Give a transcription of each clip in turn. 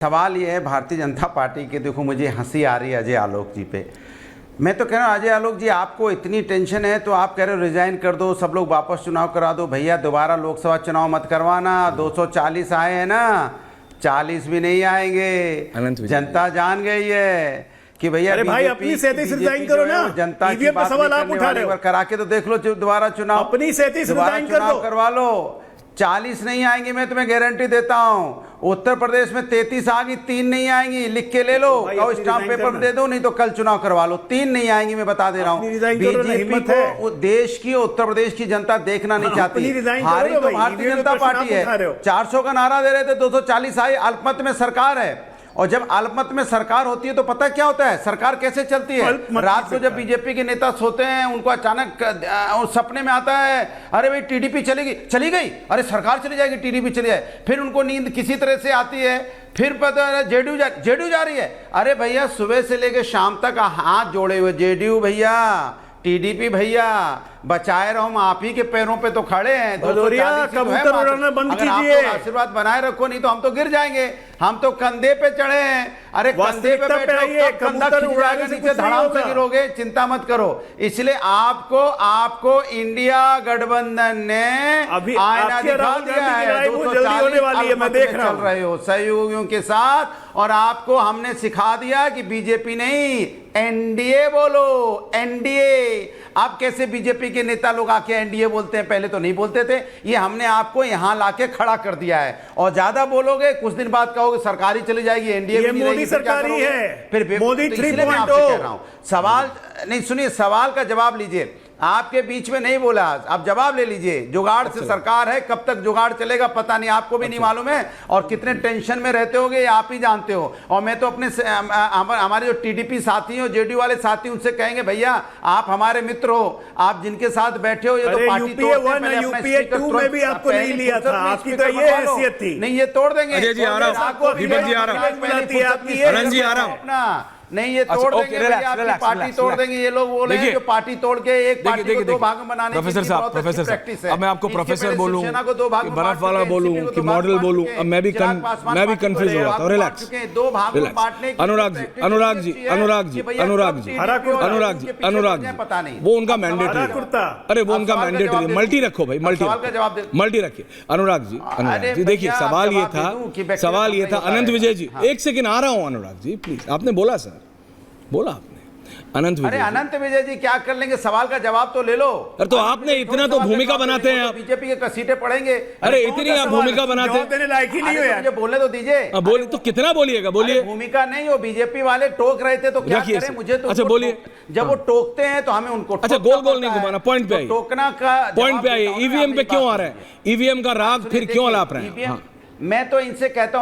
सवाल ये है भारतीय जनता पार्टी के, देखो मुझे हंसी आ रही है अजय आलोक जी पे। मैं तो कह रहा हूँ अजय आलोक जी, आपको इतनी टेंशन है तो आप कह रहे हो रिजाइन कर दो, सब लोग वापस चुनाव करा दो। भैया दोबारा लोकसभा चुनाव मत करवाना। 240 आए हैं ना, 40 भी नहीं आएंगे। जनता जान गई है कि भैया अरे भाई अपनी सहती से रिजाइन करो ना। जनता की बात सवाल आप उठा रहे हो, करा के तो देख लो दोबारा चुनाव, अपनी सहती से रिजाइन कर दो, करवा लो। 40 नहीं आएंगी, मैं तुम्हें गारंटी देता हूं। उत्तर प्रदेश में 33 आ गई, 3 नहीं आएंगी। लिख के ले लो, कहो स्टाम्प पेपर दे दो, नहीं तो कल चुनाव करवा लो। 3 नहीं आएंगी, मैं बता दे रहा हूँ। बीजेपी को देश की, उत्तर प्रदेश की जनता देखना नहीं चाहती। हारी तो भारतीय जनता पार्टी है। 400 का नारा दे रहे थे, 240 आई। अल्पमत में सरकार है, और जब अल्पमत में सरकार होती है तो पता क्या होता है, सरकार कैसे चलती है। रात को जब बीजेपी के नेता सोते हैं, उनको अचानक सपने में आता है, अरे भाई टीडीपी चली गई, अरे सरकार चली जाएगी, टीडीपी चली जाए। फिर उनको नींद किसी तरह से आती है, फिर पता है जेडीयू जा रही है। अरे भैया सुबह से लेकर शाम तक हाथ जोड़े हुए जेडीयू भैया, टीडीपी भैया, बचाए रहो, हम आप ही के पैरों पे तो खड़े हैं। कबूतर उड़ाना बंद कीजिए, आशीर्वाद बनाए रखो, नहीं तो हम तो गिर जाएंगे। हम तो कंधे पे चढ़े हैं। अरे कंधे पे बैठो, कंधा खिंच जाएगा, नीचे धड़ाम से गिरोगे, चिंता मत करो। इसलिए आपको इंडिया गठबंधन ने आईना दिखा दिया है। 240 मैं देख रहा हूं, चल रहे हो सहयोगियों के साथ, और आपको हमने सिखा दिया कि बीजेपी नहीं एनडीए बोलो, एनडीए। आप कैसे बीजेपी के नेता लोग आके एनडीए बोलते हैं, पहले तो नहीं बोलते थे। ये हमने आपको यहां लाके खड़ा कर दिया है। और ज्यादा बोलोगे, कुछ दिन बाद कहोगे सरकारी चली जाएगी, एनडीए भी मोदी सरकारी है, फिर मोदी 3.0। सवाल नहीं, सुनिए, सवाल का जवाब लीजिए। आपके बीच में नहीं बोला, आप जवाब ले लीजिए। जुगाड़ से सरकार है, कब तक जुगाड़ चलेगा पता नहीं, आपको भी नहीं मालूम है। और कितने टेंशन में रहते होगे आप ही जानते हो। और मैं तो अपने हमारे जो टीडीपी साथी हो, जेडीयू वाले साथी, उनसे कहेंगे भैया आप हमारे मित्र हो, आप जिनके साथ बैठे हो, ये तो पार्टी यूपीए 2 में भी आपको नहीं लिया था, आपकी तो ये हैसियत थी। नहीं, ये तोड़ देंगे। अजय जी आ रहा हूं, दीपक जी आ रहा हूं, अनंत जी आ रहा हूं। नहीं, ये तोड़ देंगे, आपकी पार्टी तोड़ देंगे। ये लोग बोले हैं जो पार्टी तोड़ के एक पार्टी को 2 भाग में बनाने की प्रोफेसर साहब, अब मैं आपको प्रोफेसर बोलूं, बर्फ वाला बोलूं कि मॉडल बोलूं, अब मैं भी कंफ्यूज हो रहा था। रिलैक्स, 2 भाग में बांटने की अनुराग जी, पता नहीं, वो उनका मैंडेटरी है। अरे वो उनका मैंडेटरी है। मल्टी रखो भाई, मल्टी रखिए। अनुराग जी देखिए, सवाल ये था अनंत विजय जी, एक सेकंड आ रहा हूं। अनुराग जी प्लीज, आपने बोला सर, बोला आपने अनंत विजय। अरे अनंत विजय जी क्या कर लेंगे, सवाल का जवाब तो ले लो। अरे तो आपने इतना तो भूमिका बनाते हैं आप, बीजेपी के सीटें पढ़ेंगे। अरे इतनी आप भूमिका बनाते हैं, देने लायक ही नहीं हो यार। मुझे बोलने तो दीजिए। बोले तो कितना बोलिएगा, बोलिए। भूमिका नहीं हो, बीजेपी वाले टोक रहे थे तो क्या करें, मुझे तो। अच्छा बोलिए। जब वो टोकते हैं तो हमें उनको, अच्छा गोल नहीं घुमाना, पॉइंट पे आइए, टोकना का पॉइंट पे आइए। ईवीएम पे क्यों आ रहे हैं, ईवीएम का राग फिर क्यों अलाप रहे हैं। मैं तो इनसे कहता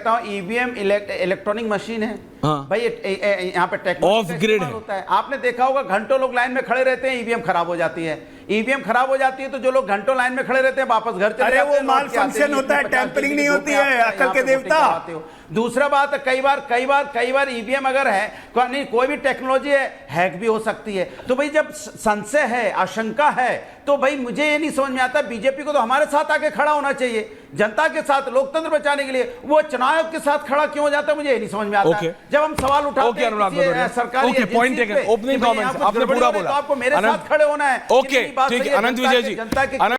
हूं ईवीएम इलेक्ट्रॉनिक मशीन है भाई, यहाँ पे टेक्नोलॉजी ऑफ ग्रिड होता है। आपने देखा होगा घंटों लोग लाइन में खड़े रहते हैं, ईवीएम खराब हो जाती है। ईवीएम खराब हो जाती है तो जो लोग घंटों लाइन में खड़े रहते हैं वापस घर चले जाते हैं। वो माल फंक्शन होता है, टेम्परिंग नहीं होती है, अकल के देवता। दूसरा बात, कई बार ईवीएम अगर है, नहीं कोई भी टेक्नोलॉजी है, हैक भी हो सकती है। तो भाई जब संशय है, आशंका है, तो भाई मुझे ये नहीं समझ में आता, बीजेपी को तो हमारे साथ आके खड़ा होना चाहिए, जनता के साथ, लोकतंत्र बचाने के लिए। वो चुनाव आयोग के साथ खड़ा क्यों हो जाता है, मुझे ये नहीं समझ में आता। जब हम सवाल उठाते हैं सरकारी पॉइंट टेकन, ओपनिंग कमेंट्स आपने पूरा बोला, आपको मेरे साथ खड़े होना है। ओके ठीक है अनंत विजय जी।